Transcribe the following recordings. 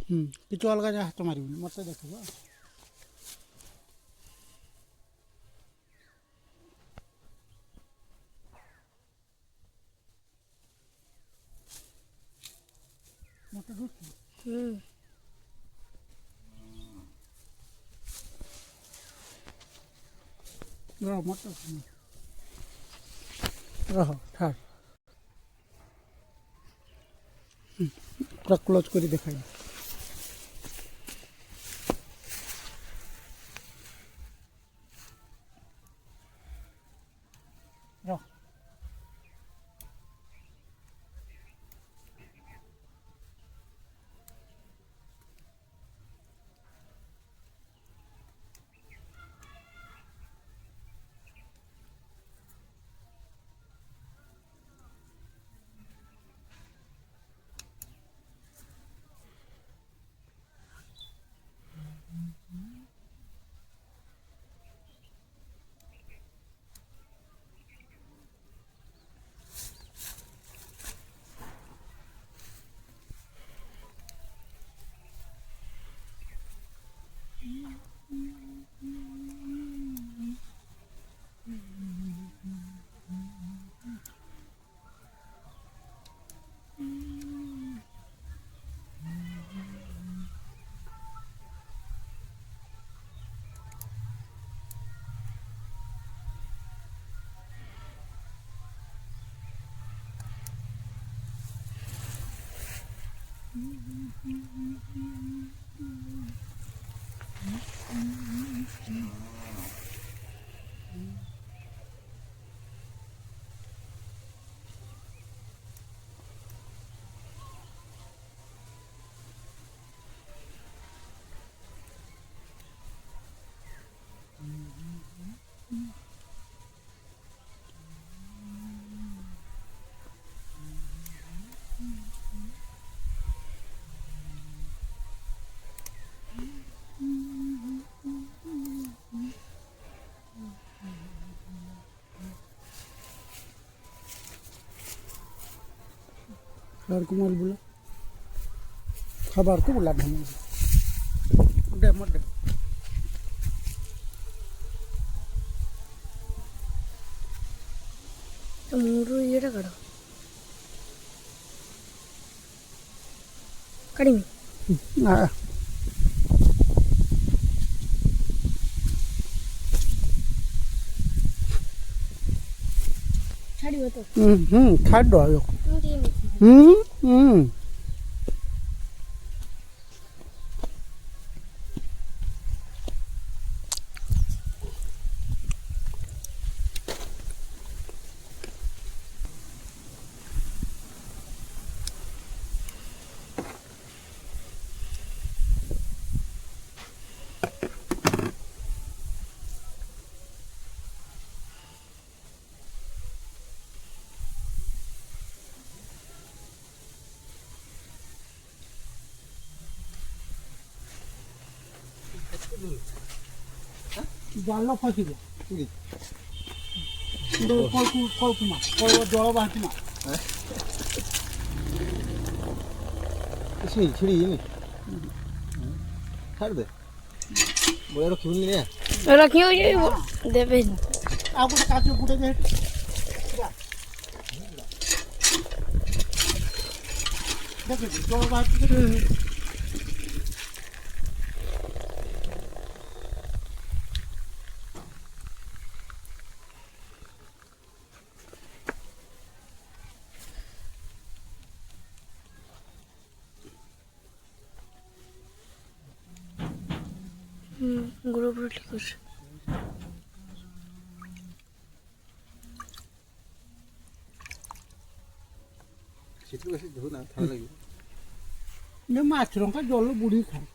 কিছু অলଗা যা হাତ ମାରିବୁନି ମୋତେ ଦେଖିବ। ମୋତେ ରହ ମୋତେ ରହ ଛାଡ଼ ପୁରା କ୍ଲୋଜ୍ କରି ଦେଖାଇ ରହ। खबर को माल बोला खबर को बोला धन दे मत दे ಮೂರು ಎಡಗಡ ಕಡಿಮೆ ಛಾಡಿ ಹೋತು ಛಾಡು ಆಯೋ জাল ফাঁসিব কল্পনা জল বাহাতি মা ছিড়ি ছাড় দে বলে রখিবনি রে ରଖିବ ଦେବେ ଆଉ ଗୋଟେ କାଚ ବୁଡ଼େ ଦେ ଦେଖ ଜଳ ବାହାତି গুঁড়ো গুঁড়ো ঠিক আছে সেটু বেশি ধো না ঠান্ডা লাগবে নে মাছ লঙ্কা জল বুড়ি খায়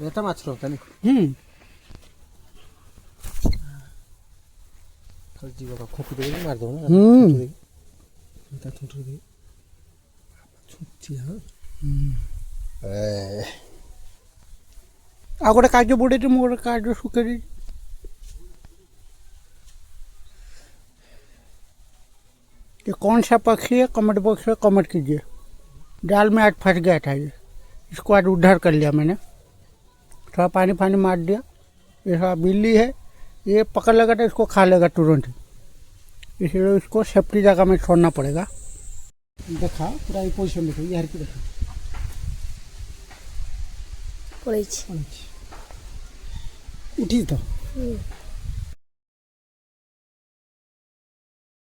এটা মাছ লঙ্কা নি খালি জীবটা খোপি দেবে মার দেবো না তা ঠুঁটো দেবে ছুটছি হ্যাঁ ଆଉ ଗୋଟେ କାଜ ବୁଡ଼େଇଛି ମୁଁ ଗୋଟେ କାଜ ଶୁଖେଇ ଦେଇଛି ये कौन सा पक्षी है कमेंट बॉक्स में कमेंट कीजिए जाल में आज फंस गया था ये, इसको आज उद्धार कर लिया मैंने। थोड़ा पानी फानी मार दिया। ये थोड़ा बिल्ली है, ये पकड़ लेगा तो इसको खा लेगा तुरंत ही, इसलिए इसको सेफ्टी जगह में छोड़ना पड़ेगा। देखा पूरा ये पोजिशन देखो, यार की देखो পড়েছি उठी तो হুম